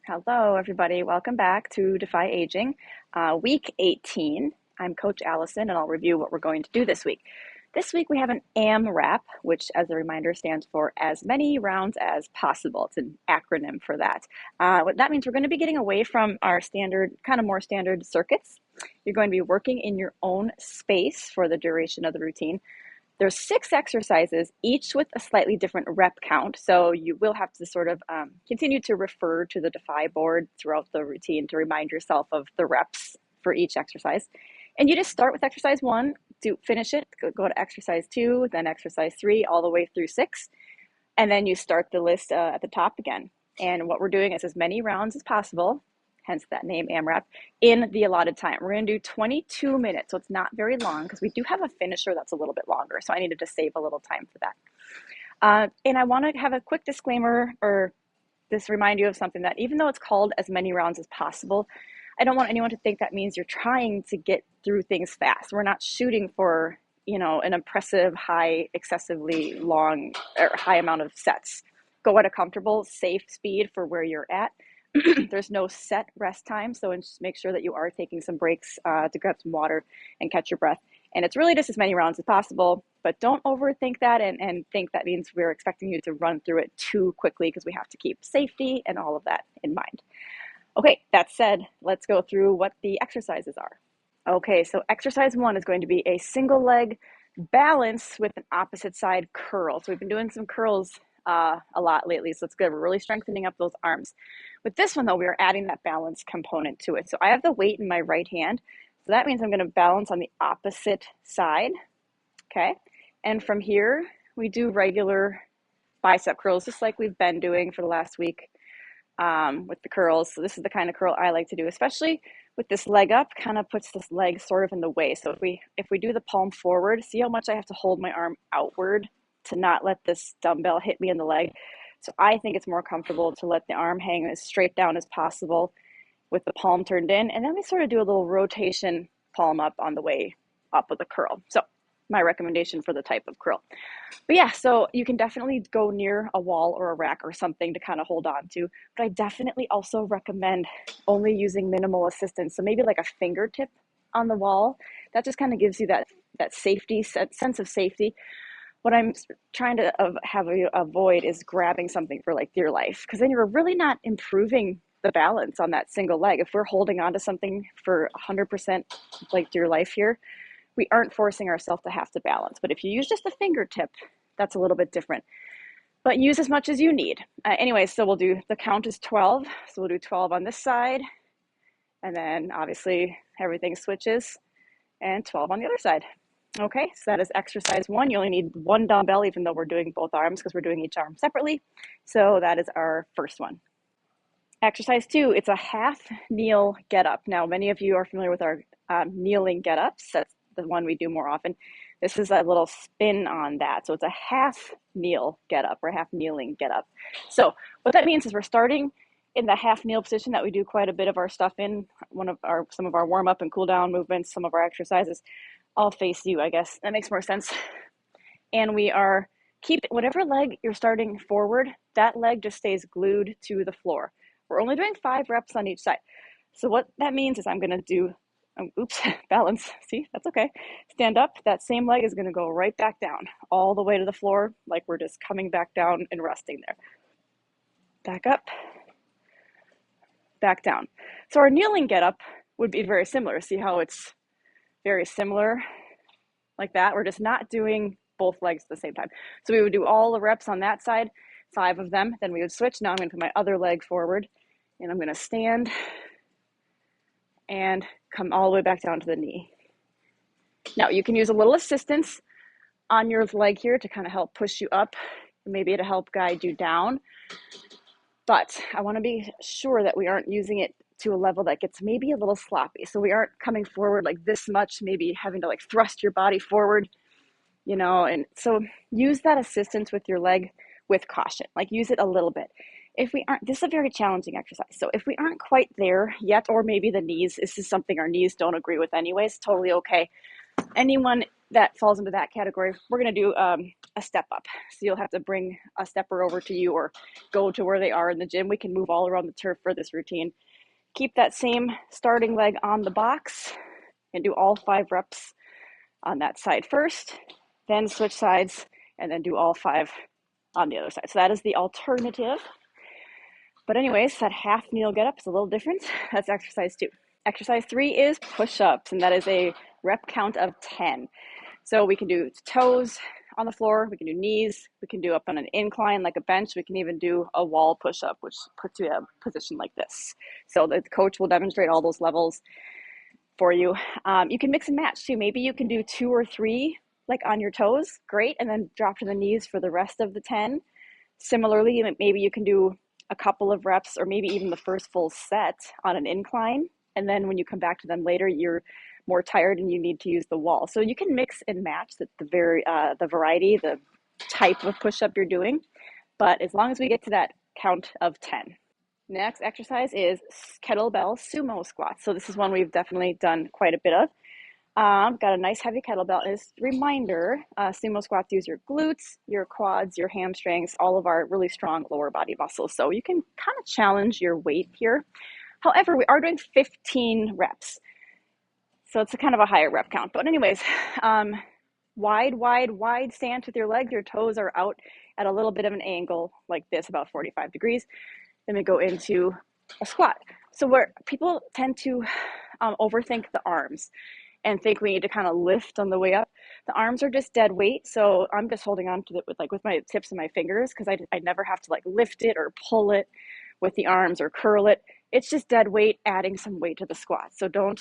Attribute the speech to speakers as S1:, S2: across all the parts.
S1: Hello, everybody. Welcome back to Defy Aging, week 18. I'm Coach Allison, and I'll review what we're going to do this week. This week we have an AMRAP, which, as a reminder, stands for as many rounds as possible. It's an acronym for that. What that means, we're going to be getting away from our standard, kind of more standard circuits. You're going to be working in your own space for the duration of the routine. There's 6 exercises, each with a slightly different rep count. So you will have to sort of continue to refer to the Defy board throughout the routine to remind yourself of the reps for each exercise. And you just start with exercise 1, finish it, go to exercise 2, then exercise 3, all the way through 6. And then you start the list at the top again. And what we're doing is as many rounds as possible, hence that name AMRAP, in the allotted time. We're going to do 22 minutes, so it's not very long because we do have a finisher that's a little bit longer, so I needed to save a little time for that. And I want to have a quick disclaimer or just remind you of something that even though it's called as many rounds as possible, I don't want anyone to think that means you're trying to get through things fast. We're not shooting for, an impressive, high, excessively long or high amount of sets. Go at a comfortable, safe speed for where you're at. There's no set rest time, so just make sure that you are taking some breaks to grab some water and catch your breath. And it's really just as many rounds as possible, but don't overthink that and think that means we're expecting you to run through it too quickly because we have to keep safety and all of that in mind. Okay, that said, let's go through what the exercises are. Okay, so exercise 1 is going to be a single leg balance with an opposite side curl. So we've been doing some curls a lot lately, so it's good. We're really strengthening up those arms. With this one, though, we are adding that balance component to it. So I have the weight in my right hand, so that means I'm going to balance on the opposite side, okay? And from here, we do regular bicep curls, just like we've been doing for the last week with the curls. So this is the kind of curl I like to do, especially with this leg up, kind of puts this leg sort of in the way. So if we do the palm forward, see how much I have to hold my arm outward to not let this dumbbell hit me in the leg. So I think it's more comfortable to let the arm hang as straight down as possible with the palm turned in. And then we sort of do a little rotation palm up on the way up with a curl. So my recommendation for the type of curl. But yeah, so you can definitely go near a wall or a rack or something to kind of hold on to. But I definitely also recommend only using minimal assistance. So maybe like a fingertip on the wall. That just kind of gives you that safety, sense of safety. What I'm trying to have you avoid is grabbing something for like dear life, because then you're really not improving the balance on that single leg. If we're holding on to something for 100% like dear life here, we aren't forcing ourselves to have to balance. But if you use just a fingertip, that's a little bit different. But use as much as you need. Anyway, so we'll do, the count is 12. So we'll do 12 on this side. And then obviously everything switches and 12 on the other side. Okay, so that is exercise 1. You only need 1 dumbbell, even though we're doing both arms because we're doing each arm separately. So that is our first one. Exercise 2, it's a half kneel get up. Now, many of you are familiar with our kneeling get ups. That's the one we do more often. This is a little spin on that. So it's a half kneel get up or half kneeling get up. So what that means is we're starting in the half kneel position that we do quite a bit of our stuff in, some of our warm up and cool down movements, some of our exercises. I'll face you, I guess. That makes more sense. And we are whatever leg you're starting forward, that leg just stays glued to the floor. We're only doing 5 reps on each side. So what that means is I'm going to do, balance. See, that's okay. Stand up. That same leg is going to go right back down, all the way to the floor, like we're just coming back down and resting there. Back up, back down. So our kneeling get up would be very similar. See how it's very similar like that? We're just not doing both legs at the same time. So we would do all the reps on that side, 5 of them. Then we would switch. Now I'm going to put my other leg forward and I'm going to stand and come all the way back down to the knee. Now you can use a little assistance on your leg here to kind of help push you up, maybe to help guide you down. But I want to be sure that we aren't using it to a level that gets maybe a little sloppy. So we aren't coming forward like this much, maybe having to like thrust your body forward, and so use that assistance with your leg with caution, like use it a little bit. This is a very challenging exercise. So if we aren't quite there yet, or maybe the knees, this is something our knees don't agree with anyways, totally okay. Anyone that falls into that category. We're going to do a step up. So you'll have to bring a stepper over to you or go to where they are in the gym. We can move all around the turf for this routine. Keep that same starting leg on the box and do all 5 reps on that side first, then switch sides, and then do all 5 on the other side. So that is the alternative. But anyways, that half kneel get up is a little different. That's exercise 2. Exercise 3 is push-ups, and that is a rep count of 10. So we can do toes on the floor, we can do knees, we can do up on an incline like a bench, we can even do a wall push-up, which puts you in a position like this. So the coach will demonstrate all those levels for you. You can mix and match too. Maybe you can do 2 or 3 like on your toes, great, and then drop to the knees for the rest of the 10. Similarly, maybe you can do a couple of reps or maybe even the first full set on an incline, and then when you come back to them later, you're more tired and you need to use the wall. So you can mix and match the variety, the type of push-up you're doing, but as long as we get to that count of 10. Next exercise is kettlebell sumo squats. So this is one we've definitely done quite a bit of. Got a nice heavy kettlebell. As a reminder, sumo squats use your glutes, your quads, your hamstrings, all of our really strong lower body muscles. So you can kind of challenge your weight here. However, we are doing 15 reps. So it's a kind of a higher rep count. But anyways, wide stance with your legs. Your toes are out at a little bit of an angle like this, about 45 degrees. Then we go into a squat. So where people tend to overthink the arms and think we need to kind of lift on the way up. The arms are just dead weight. So I'm just holding on to it with my tips of my fingers because I never have to like lift it or pull it with the arms or curl it. It's just dead weight, adding some weight to the squat. So don't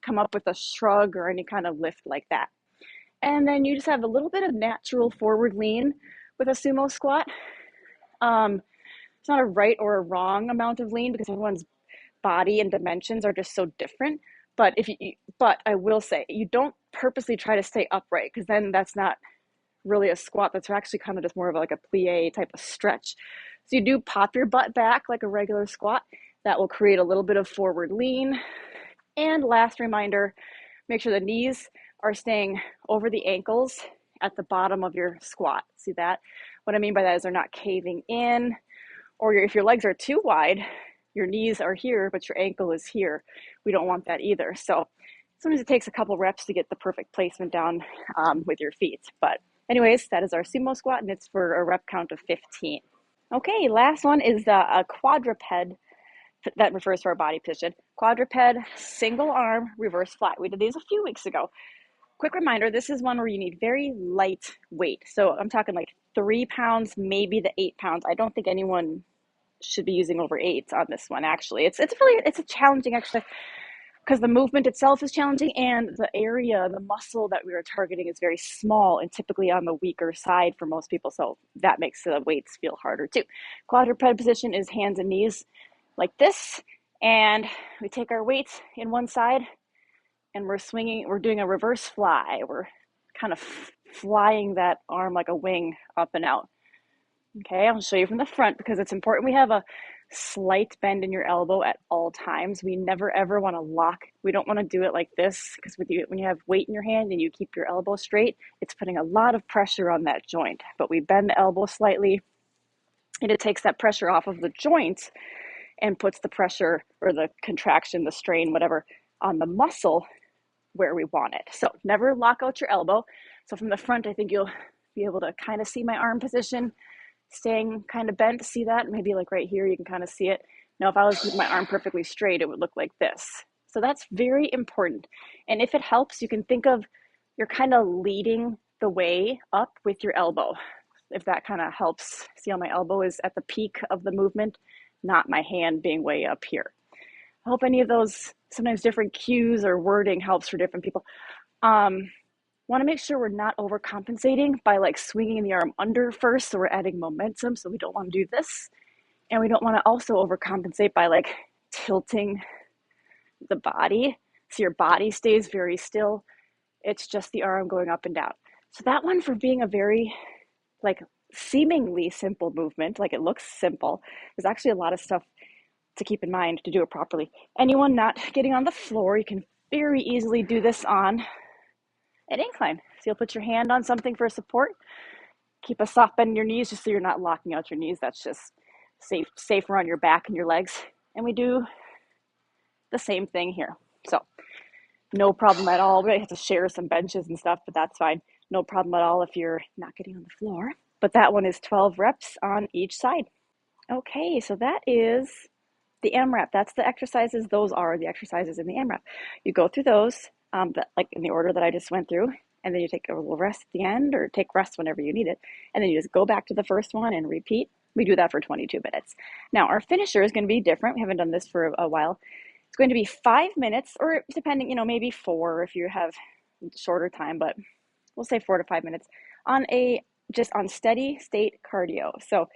S1: come up with a shrug or any kind of lift like that. And then you just have a little bit of natural forward lean with a sumo squat. It's not a right or a wrong amount of lean because everyone's body and dimensions are just so different. But I will say, you don't purposely try to stay upright because then that's not really a squat. That's actually kind of just more of like a plie type of stretch. So you do pop your butt back like a regular squat. That will create a little bit of forward lean. And last reminder, make sure the knees are staying over the ankles at the bottom of your squat. See that? What I mean by that is they're not caving in, or if your legs are too wide, your knees are here, but your ankle is here. We don't want that either. So sometimes it takes a couple reps to get the perfect placement down with your feet. But anyways, that is our sumo squat, and it's for a rep count of 15. Okay, last one is a quadruped. That refers to our body position. Quadruped, single arm, reverse fly. We did these a few weeks ago. Quick reminder, this is one where you need very light weight. So I'm talking like 3 pounds, maybe the 8 pounds. I don't think anyone should be using over 8 on this one, actually. It's a challenging exercise because the movement itself is challenging and the area, the muscle that we are targeting is very small and typically on the weaker side for most people. So that makes the weights feel harder too. Quadruped position is hands and knees like this, and we take our weights in one side and we're doing a reverse fly. We're kind of flying that arm like a wing up and out. Okay, I'll show you from the front because it's important we have a slight bend in your elbow at all times. We never ever want to lock. We don't want to do it like this because when you have weight in your hand and you keep your elbow straight, it's putting a lot of pressure on that joint. But we bend the elbow slightly and it takes that pressure off of the joint and puts the pressure or the contraction, the strain, whatever, on the muscle where we want it. So never lock out your elbow. So from the front, I think you'll be able to kind of see my arm position staying kind of bent. See that? Maybe like right here, you can kind of see it. Now, if I was with my arm perfectly straight, it would look like this. So that's very important. And if it helps, you can think of you're kind of leading the way up with your elbow. If that kind of helps. See how my elbow is at the peak of the movement, not my hand being way up here. I hope any of those sometimes different cues or wording helps for different people. Want to make sure we're not overcompensating by like swinging the arm under first, so we're adding momentum, so we don't want to do this. And we don't want to also overcompensate by like tilting the body, so your body stays very still. It's just the arm going up and down. So that one, for being a very like seemingly simple movement, like it looks simple, there's actually a lot of stuff to keep in mind to do it properly. Anyone not getting on the floor, you can very easily do this on an incline. So you'll put your hand on something for support. Keep a soft bend in your knees just so you're not locking out your knees. That's just safer on your back and your legs. And we do the same thing here. So no problem at all. We have to share some benches and stuff, but that's fine. No problem at all if you're not getting on the floor. But that one is 12 reps on each side. Okay, so that is the AMRAP. That's the exercises. Those are the exercises in the AMRAP. You go through those, like in the order that I just went through, and then you take a little rest at the end, or take rest whenever you need it, and then you just go back to the first one and repeat. We do that for 22 minutes. Now, our finisher is going to be different. We haven't done this for a while. It's going to be 5 minutes, or depending, maybe 4 if you have shorter time, but we'll say 4 to 5 minutes on just on steady state cardio. So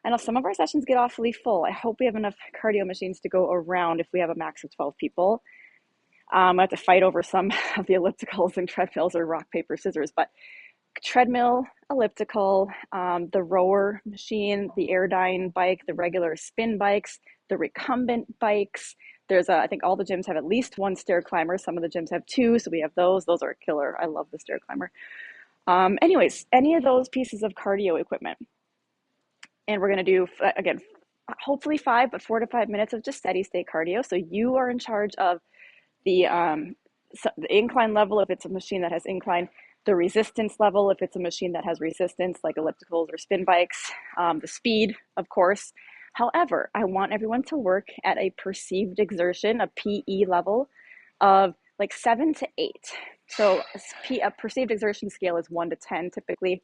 S1: I know some of our sessions get awfully full. I hope we have enough cardio machines to go around if we have a max of 12 people. I have to fight over some of the ellipticals and treadmills, or rock, paper, scissors, but treadmill, elliptical, the rower machine, the Airdyne bike, the regular spin bikes, the recumbent bikes. There's I think all the gyms have at least one stair climber. Some of the gyms have 2, so we have those. Those are a killer. I love the stair climber. Anyways, any of those pieces of cardio equipment. And we're going to do, again, hopefully 4 to 5 minutes of just steady state cardio. So you are in charge of the incline level if it's a machine that has incline, the resistance level if it's a machine that has resistance, like ellipticals or spin bikes, the speed, of course. However, I want everyone to work at a perceived exertion, a PE level of like 7 to 8. So a perceived exertion scale is 1 to 10 typically.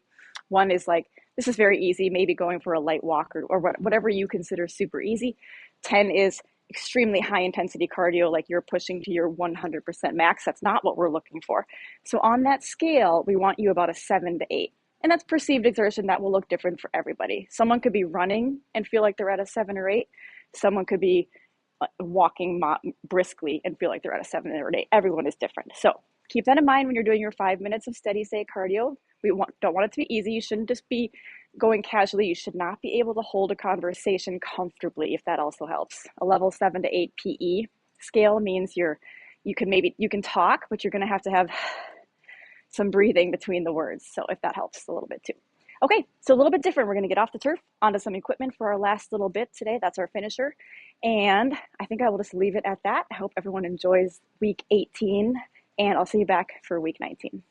S1: 1 is like, this is very easy, maybe going for a light walk or whatever you consider super easy. 10 is extremely high intensity cardio, like you're pushing to your 100% max. That's not what we're looking for. So on that scale, we want you about a 7 to 8. And that's perceived exertion. That will look different for everybody. Someone could be running and feel like they're at a 7 or 8. Someone could be walking briskly and feel like they're at a 7 or 8. Everyone is different. So keep that in mind when you're doing your 5 minutes of steady state cardio. We don't want it to be easy. You shouldn't just be going casually. You should not be able to hold a conversation comfortably, if that also helps. A level 7 to 8 PE scale means you can talk, but you're going to have some breathing between the words. So if that helps a little bit too. Okay, so a little bit different. We're going to get off the turf onto some equipment for our last little bit today. That's our finisher. And I think I will just leave it at that. I hope everyone enjoys week 18, and I'll see you back for week 19.